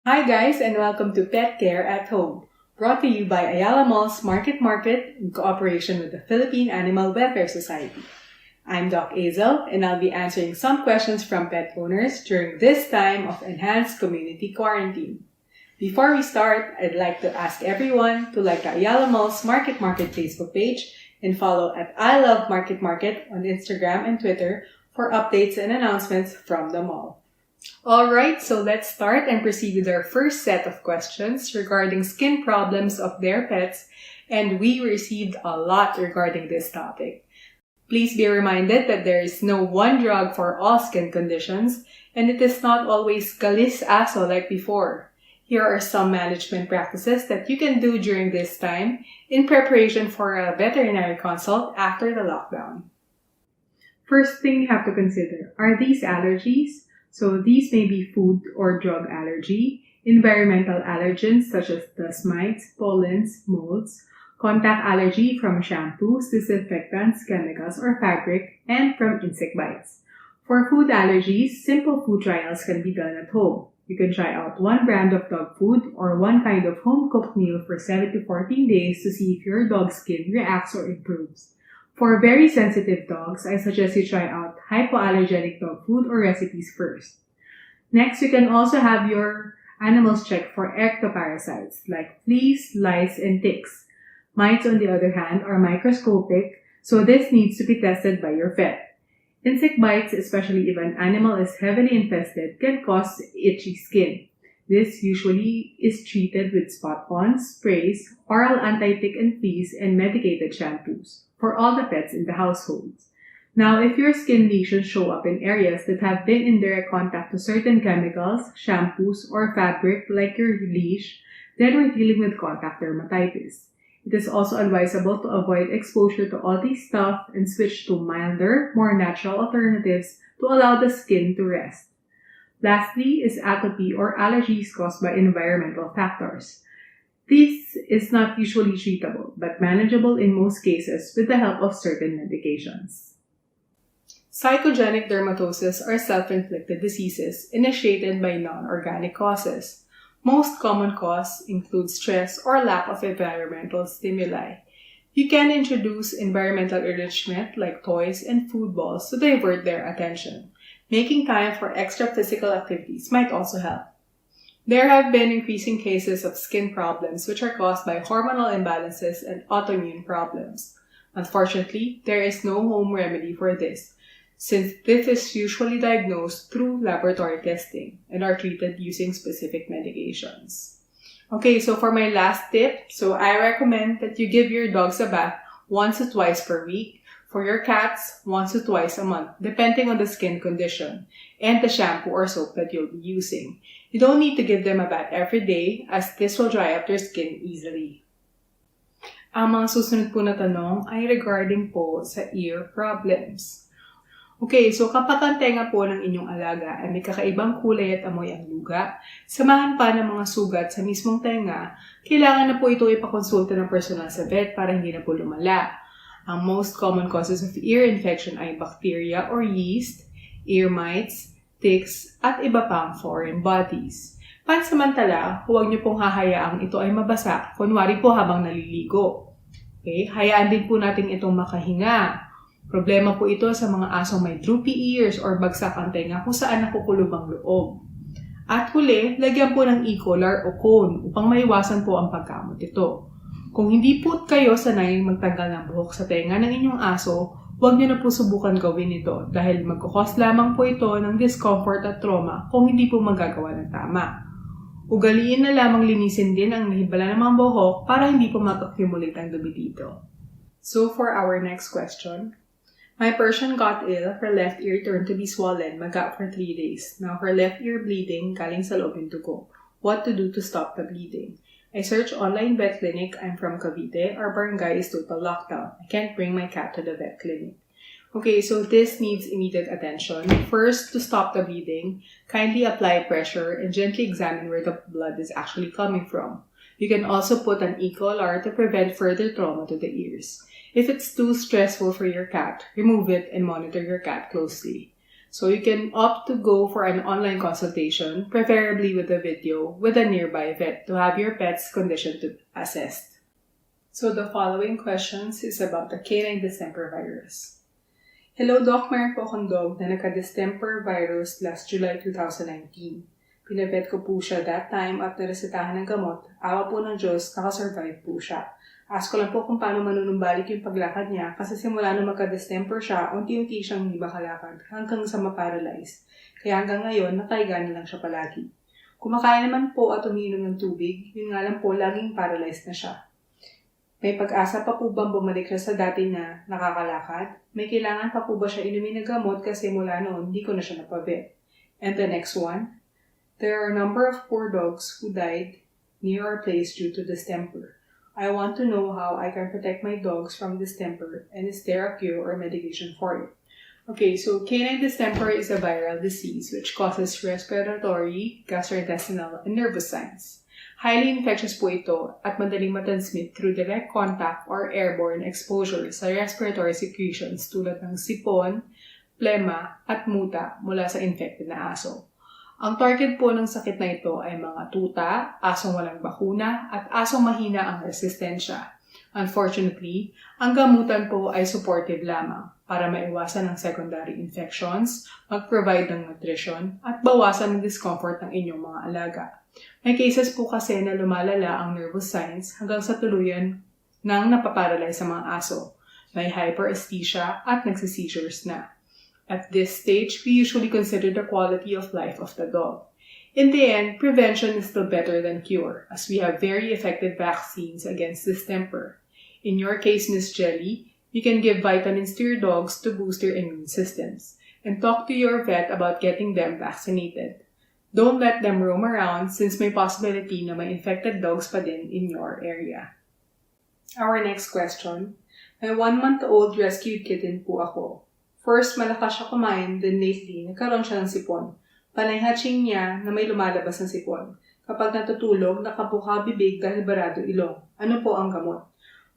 Hi guys, and welcome to Pet Care at Home, brought to you by Ayala Malls Market in cooperation with the Philippine Animal Welfare Society. I'm Doc Eizel, and I'll be answering some questions from pet owners during this time of enhanced community quarantine. Before we start, I'd like to ask everyone to like the Ayala Malls Market Facebook page and follow at I Love Market on Instagram and Twitter for updates and announcements from the mall. Alright, so let's start and proceed with our first set of questions regarding skin problems of their pets, and we received a lot regarding this topic. Please be reminded that there is no one drug for all skin conditions, and it is not always galis aso like before. Here are some management practices that you can do during this time in preparation for a veterinary consult after the lockdown. First thing you have to consider, are these allergies? So these may be food or drug allergy, environmental allergens such as dust mites, pollens, molds, contact allergy from shampoos, disinfectants, chemicals, or fabric, and from insect bites. For food allergies, simple food trials can be done at home. You can try out one brand of dog food or one kind of home-cooked meal for 7 to 14 days to see if your dog's skin reacts or improves. For very sensitive dogs, I suggest you try out hypoallergenic dog food or recipes first. Next, you can also have your animals checked for ectoparasites like fleas, lice, and ticks. Mites, on the other hand, are microscopic, so this needs to be tested by your vet. Insect bites, especially if an animal is heavily infested, can cause itchy skin. This usually is treated with spot-ons, sprays, oral anti-tick and fleas, and medicated shampoos for all the pets in the households. Now, if your skin lesions show up in areas that have been in direct contact to certain chemicals, shampoos, or fabric like your leash, then we're dealing with contact dermatitis. It is also advisable to avoid exposure to all these stuff and switch to milder, more natural alternatives to allow the skin to rest. Lastly is atopy or allergies caused by environmental factors. This is not usually treatable, but manageable in most cases with the help of certain medications. Psychogenic dermatosis are self-inflicted diseases initiated by non-organic causes. Most common cause include stress or lack of environmental stimuli. You can introduce environmental enrichment like toys and food balls to divert their attention. Making time for extra physical activities might also help. There have been increasing cases of skin problems which are caused by hormonal imbalances and autoimmune problems. Unfortunately, there is no home remedy for this, since this is usually diagnosed through laboratory testing and are treated using specific medications. Okay, so for my last tip, I recommend that you give your dogs a bath once to twice per week. For your cats, once to twice a month, depending on the skin condition and the shampoo or soap that you'll be using. You don't need to give them a bath every day as this will dry up their skin easily. Ang mga susunod po na tanong ay regarding po sa ear problems. Okay, so kapag ang tenga po ng inyong alaga ay may kakaibang kulay at amoy ang luga, samahan pa ng mga sugat sa mismong tenga, kailangan na po ito ipakonsulta ng personal sa vet para hindi na po lumala. Ang most common causes of ear infection ay bacteria or yeast, ear mites, ticks, at iba pang foreign bodies. Pansamantala, huwag niyo pong hahayaang ito ay mabasa, kunwari po habang naliligo. Okay? Hayaan din po natin itong makahinga. Problema po ito sa mga asong may droopy ears or bagsak ang tenga kung saan nakukulog ang loob. At huli, lagyan po ng e-collar o cone upang maiwasan po ang pagkamot ito. Kung hindi po kayo sanay magtanggal ng buhok sa tenga ng inyong aso, huwag niyo na po subukan gawin ito dahil magkukos lamang po ito ng discomfort at trauma kung hindi po magagawa ng tama. Ugaliin na lamang linisin din ang nahibala ng mga buhok para hindi po mag-accumulate ang dumi dito. So for our next question, my Persian got ill, her left ear turned to be swollen, maga for 3 days. Now her left ear bleeding, galing sa loob yung dugo. What to do to stop the bleeding? I searched online vet clinic. I'm from Cavite. Our barangay is total lockdown. I can't bring my cat to the vet clinic. Okay, so this needs immediate attention. First, to stop the bleeding, kindly apply pressure and gently examine where the blood is actually coming from. You can also put an e-collar to prevent further trauma to the ears. If it's too stressful for your cat, remove it and monitor your cat closely. So you can opt to go for an online consultation, preferably with a video, with a nearby vet to have your pet's condition to assessed. So the following questions is about the canine distemper virus. Hello Doc, meron po akong dog na nagka-distemper virus last July 2019. Pinavet ko po siya that time at naresetahan ng gamot. Awa po ng Diyos, nakasurvive po siya. Ask ko lang po kung paano manunumbalik yung paglakad niya kasi simula nung magka-distemper siya, unti-unti siyang hindi makalakad hanggang sa ma-paralyze. Kaya hanggang ngayon, nakahiga na lang siya palagi. Kumakain naman po at umiinom ng tubig, yun nga lang po, laging paralyzed na siya. May pag-asa pa po bang bumalik siya sa dati na nakakalakad? May kailangan pa po ba siya inumin ng gamot kasi mula noon, hindi ko na siya napavet? And the next one, there are a number of poor dogs who died near our place due to distemper. I want to know how I can protect my dogs from distemper and is there a cure or medication for it? Okay, so canine distemper is a viral disease which causes respiratory, gastrointestinal, and nervous signs. Highly infectious po ito at madaling matransmit through direct contact or airborne exposure sa respiratory secretions tulad ng sipon, plema, at muta mula sa infected na aso. Ang target po ng sakit na ito ay mga tuta, asong walang bakuna, at asong mahina ang resistensya. Unfortunately, ang gamutan po ay supportive lamang para maiwasan ang secondary infections, mag-provide ng nutrition, at bawasan ang discomfort ng inyong mga alaga. May cases po kasi na lumalala ang nervous signs hanggang sa tuluyan ng napaparalyze sa mga aso. May hyperesthesia at nagsiseizures na. At this stage, we usually consider the quality of life of the dog. In the end, prevention is still better than cure, as we have very effective vaccines against distemper. In your case, Miss Jelly, you can give vitamins to your dogs to boost their immune systems, and talk to your vet about getting them vaccinated. Don't let them roam around since may possibility na may infected dogs pa din in your area. Our next question, may 1-month-old rescued kitten po ako. First, malakas siya kumain, then lately, nagkaroon siya ng sipon. Panay hatching niya na may lumalabas ng sipon. Kapag natutulog, nakabuka bibig dahil barado ilong. Ano po ang gamot?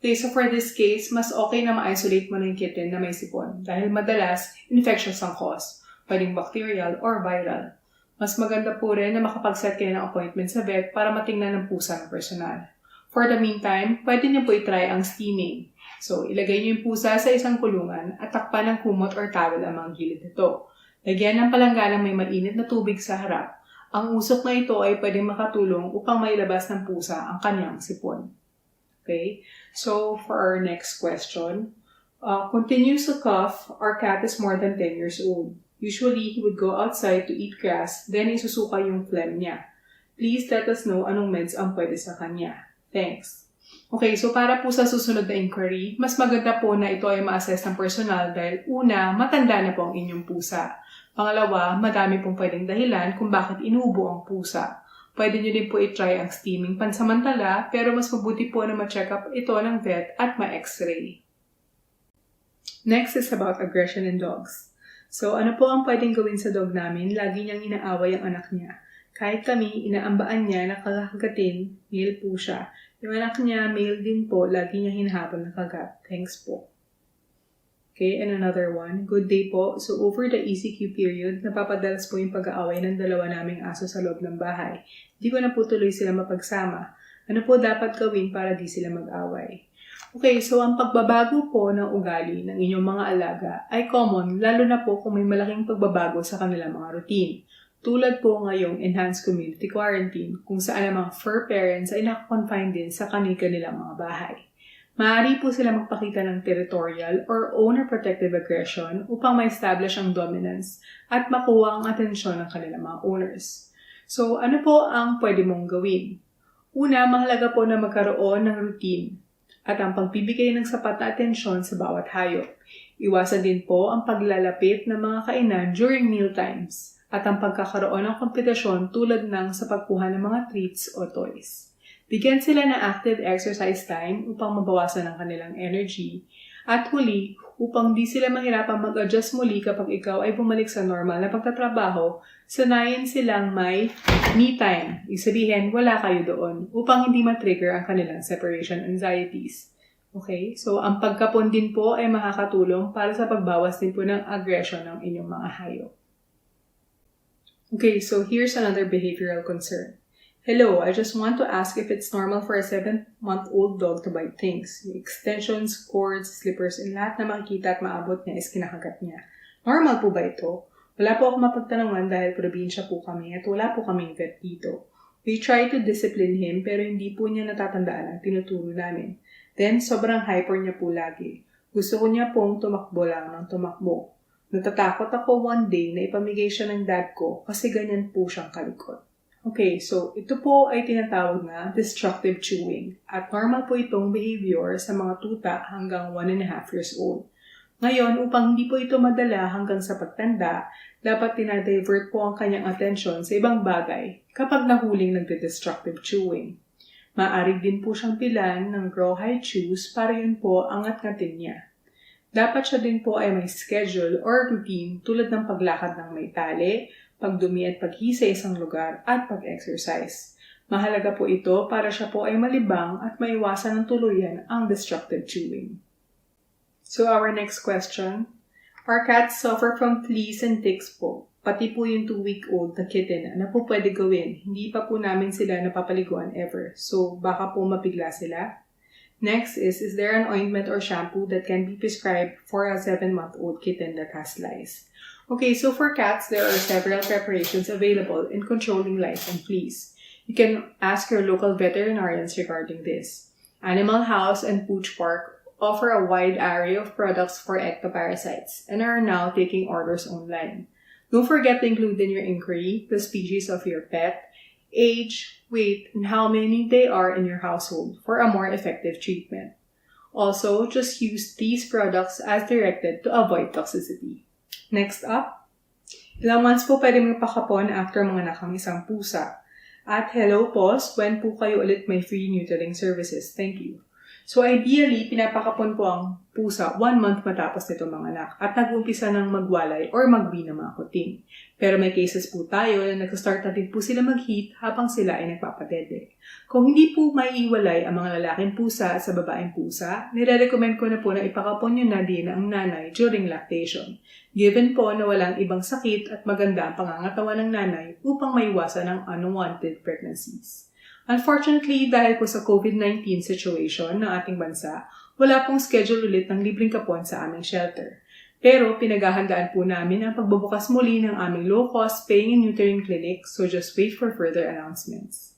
Okay, so for this case, mas okay na ma-isolate mo na yung kitten na may sipon dahil madalas, infectious ang cause, pwedeng bacterial or viral. Mas maganda po rin na makapag-set kayo ng appointment sa vet para matingnan ng pusa ng personal. For the meantime, pwede niyo po itry ang steaming. So, ilagay niyo yung pusa sa isang kulungan at takpan ng kumot or towel ang mga gilid nito. Lagyan ng palangganang may mainit na tubig sa harap. Ang usok na ito ay pwedeng makatulong upang mailabas ng pusa ang kanyang sipon. Okay? So, for our next question, continues to cough. Our cat is more than 10 years old. Usually, he would go outside to eat grass, then isusuka yung phlegm niya. Please let us know anong meds ang pwede sa kanya. Thanks. Okay, so para po sa susunod na inquiry, mas maganda po na ito ay ma-assess ng personal dahil una, matanda na po ang inyong pusa. Pangalawa, madami pong pwedeng dahilan kung bakit inubo ang pusa. Pwede nyo din po i-try ang steaming pansamantala, pero mas mabuti po na ma-check up ito ng vet at ma-x-ray. Next is about aggression in dogs. So ano po ang pwedeng gawin sa dog namin? Lagi niyang inaaway ang anak niya. Kahit kami, inaambaan niya na kakagatin, male po siya. Yung anak niya, male din po, lagi niya hinahabol na kagat. Thanks po. Okay, and another one. Good day po. So, over the ECQ period, napapadalas po yung pag-aaway ng dalawa naming aso sa loob ng bahay. Di ko na po tuloy sila mapagsama. Ano po dapat gawin para di sila mag-away? Okay, so ang pagbabago po ng ugali ng inyong mga alaga ay common, lalo na po kung may malaking pagbabago sa kanilang mga routine. Tulad po ngayong enhanced community quarantine kung saan ang mga fur parents ay nakakonfine din sa kanilang mga bahay. Maaari po sila magpakita ng territorial or owner protective aggression upang ma-establish ang dominance at makuha ang atensyon ng kanilang mga owners. So, ano po ang pwede mong gawin? Una, mahalaga po na magkaroon ng routine at ang pagbibigay ng sapat na atensyon sa bawat hayop. Iwasan din po ang paglalapit ng mga kainan during meal times at ang pagkakaroon ng kompetisyon tulad ng sa pagkuha ng mga treats o toys. Bigyan sila ng active exercise time upang mabawasan ang kanilang energy. At huli, upang di sila mahirapang mag-adjust muli kapag ikaw ay bumalik sa normal na pagtatrabaho, sanayin silang may me time. Ibig sabihin, wala kayo doon upang hindi ma-trigger ang kanilang separation anxieties. Okay? So, ang pagkapon din po ay makakatulong para sa pagbawas din po ng aggression ng inyong mga hayop. Okay, so here's another behavioral concern. Hello, I just want to ask if it's normal for a 7-month-old dog to bite things. Yung extensions, cords, slippers, and lahat na makikita at maabot niya is kinakagat niya. Normal po ba ito? Wala po ako mapagtanungan dahil probinsya po kami at wala po kaming vet dito. We try to discipline him pero hindi po niya natatandaan ang tinuturo namin. Then, sobrang hyper niya po lagi. Gusto ko niya pong tumakbo lang ng tumakbo. Natatakot ako one day na ipamigay siya ng dad ko kasi ganyan po siyang kalikot. Okay, so ito po ay tinatawag na destructive chewing at normal po itong behavior sa mga tuta hanggang 1.5 years old. Ngayon, upang hindi po ito madala hanggang sa pagtanda, dapat tinadivert po ang kanyang atensyon sa ibang bagay kapag nahuling nagde-destructive chewing. Maaari din po siyang pilan ng rawhide chews para yun po ang ngat-ngatin niya. Dapat siya din po ay may schedule or routine tulad ng paglakad ng may tali, pagdumi at paghi sa isang lugar at pag-exercise. Mahalaga po ito para siya po ay malibang at maiwasan ng tuluyan ang destructive chewing. So our next question, our cats suffer from fleas and ticks po. Pati po yung 2-week-old na kitten na po pwede gawin. Hindi pa po namin sila napapaliguan ever. So baka po mapigla sila. Next is there an ointment or shampoo that can be prescribed for a 7-month-old kitten that has lice? Okay, so for cats, there are several preparations available in controlling lice and fleas. You can ask your local veterinarians regarding this. Animal House and Pooch Park offer a wide array of products for ectoparasites and are now taking orders online. Don't forget to include in your inquiry the species of your pet, age, weight, and how many they are in your household for a more effective treatment. Also, just use these products as directed to avoid toxicity. Next up, ilang months po pwede magpakapon after mga nakang isang pusa. At hello PAWS, when po kayo ulit may free neutering services? Thank you. So ideally, pinapakapon po ang pusa 1 month matapos nito mga anak at nag-umpisa ng magwalay or magbi ng mga kuting. Pero may cases po tayo na nag-start na din po sila mag-heat habang sila ay nagpapadede. Kung hindi po maiiwalay ang mga lalaking pusa sa babaeng pusa, nire-recommend ko na po na ipakapon nyo na din ang nanay during lactation. Given po na walang ibang sakit at maganda ang pangangatawan ng nanay upang maiwasan ang unwanted pregnancies. Unfortunately, dahil po sa COVID-19 situation ng ating bansa, wala pong schedule ulit ng libreng kapon sa aming shelter. Pero pinaghahandaan po namin ang pagbubukas muli ng aming low-cost spaying and neutering clinic, so just wait for further announcements.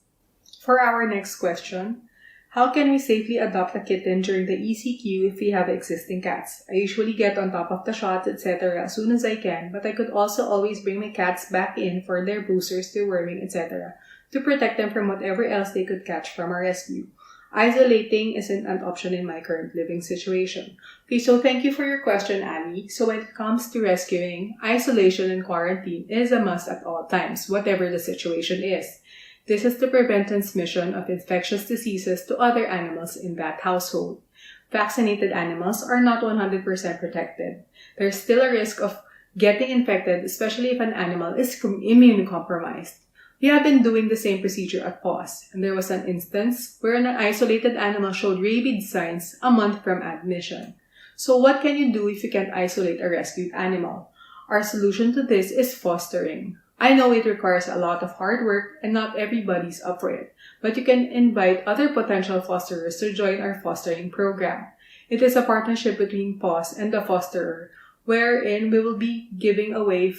For our next question, how can we safely adopt a kitten during the ECQ if we have existing cats? I usually get on top of the shots, etc. as soon as I can, but I could also always bring my cats back in for their boosters, deworming, etc. to protect them from whatever else they could catch from our rescue. Isolating isn't an option in my current living situation. Okay, so thank you for your question, Annie. So when it comes to rescuing, isolation and quarantine is a must at all times, whatever the situation is. This is to prevent transmission of infectious diseases to other animals in that household. Vaccinated animals are not 100% protected. There's still a risk of getting infected, especially if an animal is immunocompromised. We have been doing the same procedure at PAWS, and there was an instance where an isolated animal showed rabies signs a month from admission. So what can you do if you can't isolate a rescued animal? Our solution to this is fostering. I know it requires a lot of hard work and not everybody's up for it, but you can invite other potential fosterers to join our fostering program. It is a partnership between PAWS and the fosterer, wherein we will be giving away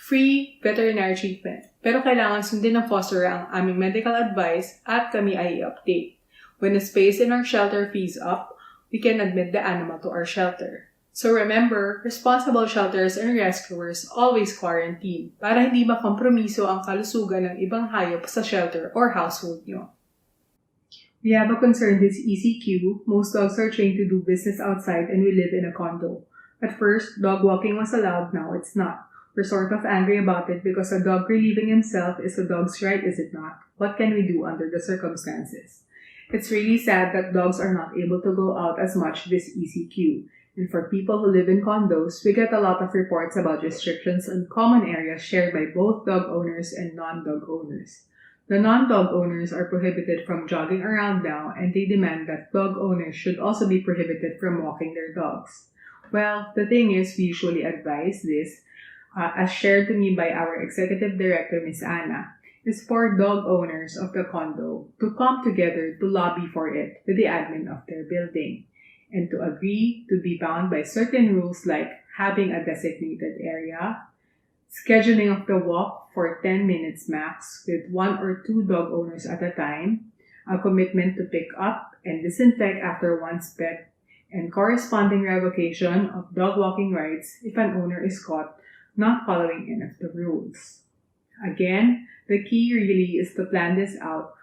free veterinary treatment. Pero kailangan sundin ng fosterer ang aming medical advice at kami ay i-update. When the space in our shelter frees up, we can admit the animal to our shelter. So remember, responsible shelters and rescuers always quarantine para hindi makompromiso ang kalusugan ng ibang hayop sa shelter or household nyo. We have a concern this ECQ. Most dogs are trained to do business outside and we live in a condo. At first, dog walking was allowed, now it's not. We're sort of angry about it because a dog relieving himself is a dog's right, is it not? What can we do under the circumstances? It's really sad that dogs are not able to go out as much this ECQ. And for people who live in condos, we get a lot of reports about restrictions on common areas shared by both dog owners and non-dog owners. The non-dog owners are prohibited from jogging around now, and they demand that dog owners should also be prohibited from walking their dogs. Well, the thing is, we usually advise this as shared to me by our Executive Director, Ms. Anna, is for dog owners of the condo to come together to lobby for it with the admin of their building and to agree to be bound by certain rules like having a designated area, scheduling of the walk for 10 minutes max with 1 or 2 dog owners at a time, a commitment to pick up and disinfect after one's pet, and corresponding revocation of dog walking rights if an owner is caught not following any of the rules. Again, the key really is to plan this out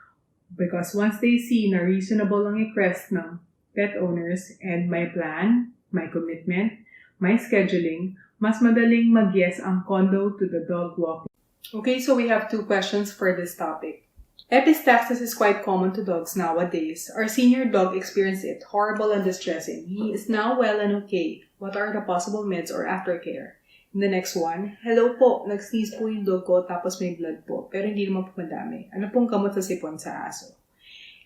because once they see na reasonable ang request ng pet owners and my plan, my commitment, my scheduling, mas madaling mag-yes ang condo to the dog walking. Okay, so we have 2 questions for this topic. EPISTAXIS is quite common to dogs nowadays. Our senior dog experienced it horrible and distressing. He is now well and okay. What are the possible meds or aftercare? And the next one, hello po, nag-sneeze po yung dog ko tapos may blood po, pero hindi naman po madami. Ano pong gamot sa sipon sa aso?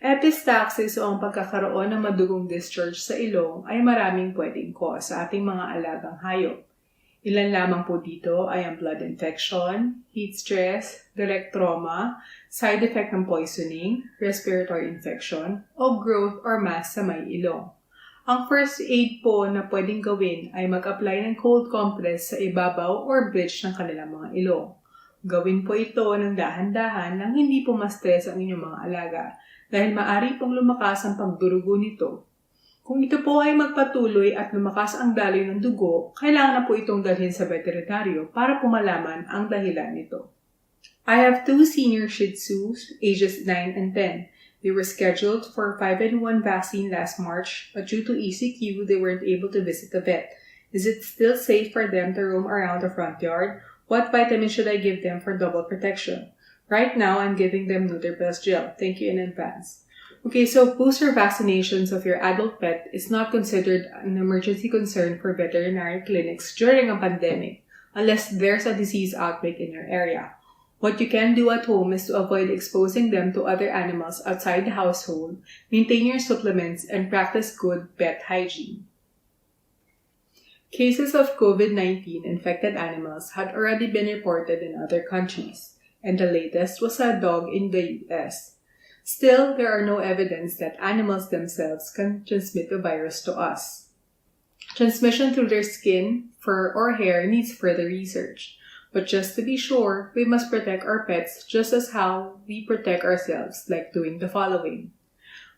EPISTAXIS o ang pagkakaroon ng madugong discharge sa ilong ay maraming pwedeng cause sa ating mga alagang hayop. Ilan lamang po dito ay ang blood infection, heat stress, direct trauma, side effect ng poisoning, respiratory infection, o growth or mass sa may ilong. Ang first aid po na pwedeng gawin ay mag-apply ng cold compress sa ibabaw or bridge ng kanilang mga ilong. Gawin po ito ng dahan-dahan nang hindi po ma-stress ang inyong mga alaga dahil maaari pong lumakas ang pagdurugo nito. Kung ito po ay magpatuloy at lumakas ang daloy ng dugo, kailangan na po itong dalhin sa veterinaryo para po malaman ang dahilan nito. I have 2 senior Shih Tzus, ages 9 and 10. They were scheduled for 5-in-1 vaccine last March, but due to ECQ, they weren't able to visit the vet. Is it still safe for them to roam around the front yard? What vitamin should I give them for double protection? Right now, I'm giving them NEUTER plus gel. Thank you in advance. Okay, so booster vaccinations of your adult pet is not considered an emergency concern for veterinary clinics during a pandemic, unless there's a disease outbreak in your area. What you can do at home is to avoid exposing them to other animals outside the household, maintain your supplements, and practice good pet hygiene. Cases of COVID-19 infected animals had already been reported in other countries, and the latest was a dog in the US. Still, there are no evidence that animals themselves can transmit the virus to us. Transmission through their skin, fur, or hair needs further research. But just to be sure, we must protect our pets just as how we protect ourselves, like doing the following.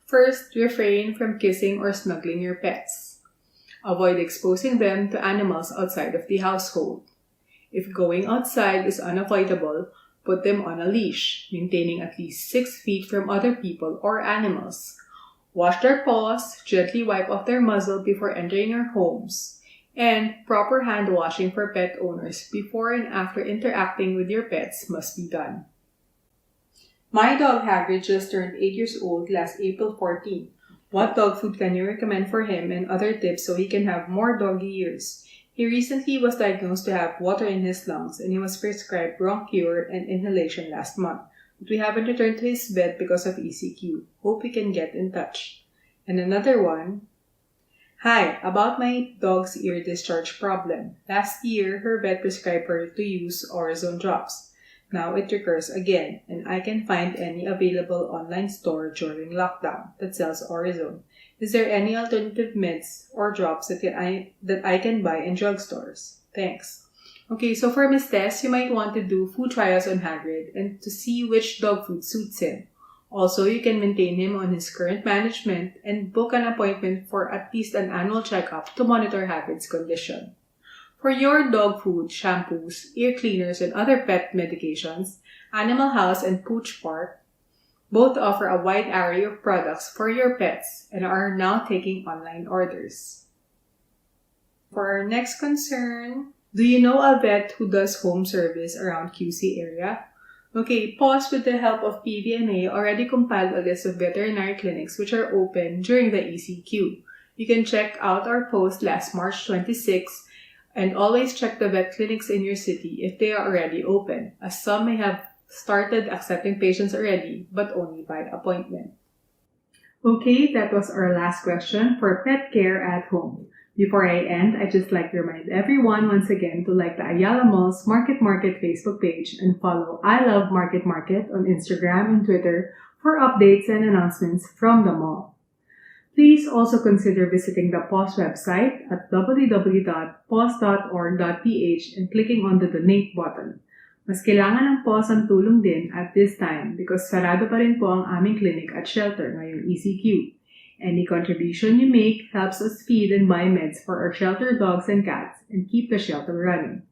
First, refrain from kissing or snuggling your pets. Avoid exposing them to animals outside of the household. If going outside is unavoidable, put them on a leash, maintaining at least 6 feet from other people or animals. Wash their paws, gently wipe off their muzzle before entering your homes. And proper hand washing for pet owners before and after interacting with your pets must be done. My dog Hagrid just turned 8 years old last April 14. What dog food can you recommend for him and other tips so he can have more doggy years? He recently was diagnosed to have water in his lungs and he was prescribed bronchior and inhalation last month. But we haven't returned to his vet because of ECQ. Hope we can get in touch. And another one, hi, about my dog's ear discharge problem. Last year, her vet prescribed her to use Orezone drops. Now it recurs again, and I can find any available online store during lockdown that sells Orezone. Is there any alternative meds or drops that I can buy in drugstores? Thanks. Okay, so for Ms. Tess, you might want to do food trials on Hagrid and to see which dog food suits him. Also, you can maintain him on his current management and book an appointment for at least an annual checkup to monitor Hagrid's condition. For your dog food, shampoos, ear cleaners, and other pet medications, Animal House and Pooch Park both offer a wide array of products for your pets and are now taking online orders. For our next concern, do you know a vet who does home service around QC area? Okay, PAWS with the help of PVMA already compiled a list of veterinary clinics which are open during the ECQ. You can check out our post last March 26 and always check the vet clinics in your city if they are already open, as some may have started accepting patients already, but only by appointment. Okay, that was our last question for pet care at home. Before I end, I'd just like to remind everyone once again to like the Ayala Malls Market Facebook page and follow I Love Market on Instagram and Twitter for updates and announcements from the mall. Please also consider visiting the PAWS website at www.paws.org.ph and clicking on the donate button. Mas kailangan ng PAWS ang tulong din at this time because sarado pa rin po ang aming clinic at shelter ngayong ECQ. Any contribution you make helps us feed and buy meds for our shelter dogs and cats and keep the shelter running.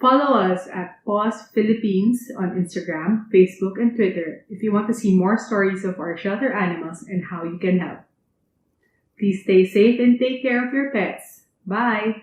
Follow us at PAWS Philippines on Instagram, Facebook, and Twitter if you want to see more stories of our shelter animals and how you can help. Please stay safe and take care of your pets. Bye!